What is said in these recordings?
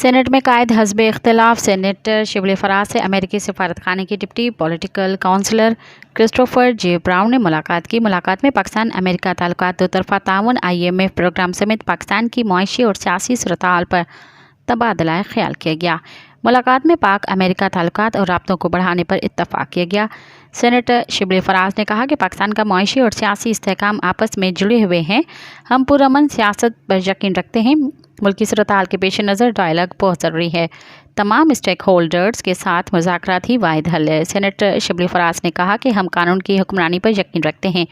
Saint میں قائد حزب اختلاف سینیٹر شبلی فراز سے امریکی سفارتخانے کی ڈپٹی پولیٹیکل کونسلر کرسٹوفر جے براؤن نے ملاقات کی۔ ملاقات میں پاکستان امریکہ تعلقات، دو طرفہ تعاون، IMF پروگرام سمیت پاکستان کی معاشی اور سیاسی صورتحال پر تبادلہ خیال کیا گیا۔ ملاقات میں پاک امریکہ تعلقات اور رابطوں کو بڑھانے پر اتفاق کیا گیا۔ سینیٹر شبلی فراز نے کہا کہ پاکستان کا معاشی اور سیاسی استحکام آپس میں جڑے ہوئے ہیں۔ ہم پرامن سیاست پر یقین رکھتے ہیں۔ ملکی صورتحال کے پیش نظر ڈائیلاگ بہت ضروری ہے۔ تمام اسٹیک ہولڈرز کے ساتھ مذاکرات ہی واحد حل ہے۔ سینیٹر شبلی فراز نے کہا کہ ہم قانون کی حکمرانی پر یقین رکھتے ہیں۔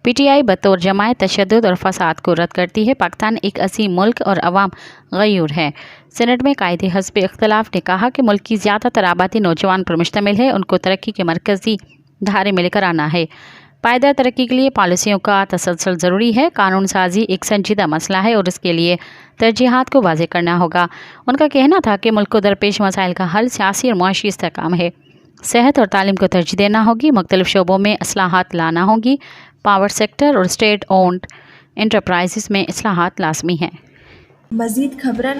PTI بطور جماعت تشدد اور فساد کو رد کرتی ہے۔ پاکستان ایک عظیم ملک اور عوام غیور ہے۔ سینٹ میں قائد حزب اختلاف نے کہا کہ ملک کی زیادہ تر آبادی نوجوان پر مشتمل ہے، ان کو ترقی کے مرکزی دھارے میں لے کر آنا ہے۔ پائیدار ترقی کے لیے پالیسیوں کا تسلسل ضروری ہے۔ قانون سازی ایک سنجیدہ مسئلہ ہے اور اس کے لیے ترجیحات کو واضح کرنا ہوگا۔ ان کا کہنا تھا کہ ملک کو درپیش مسائل کا حل سیاسی اور معاشی استحکام ہے۔ صحت اور تعلیم کو ترجیح دینا ہوگی، مختلف شعبوں میں اصلاحات لانا ہوگی۔ پاور سیکٹر اور اسٹیٹ اونڈ انٹرپرائزز میں اصلاحات لازمی ہیں۔ مزید خبرن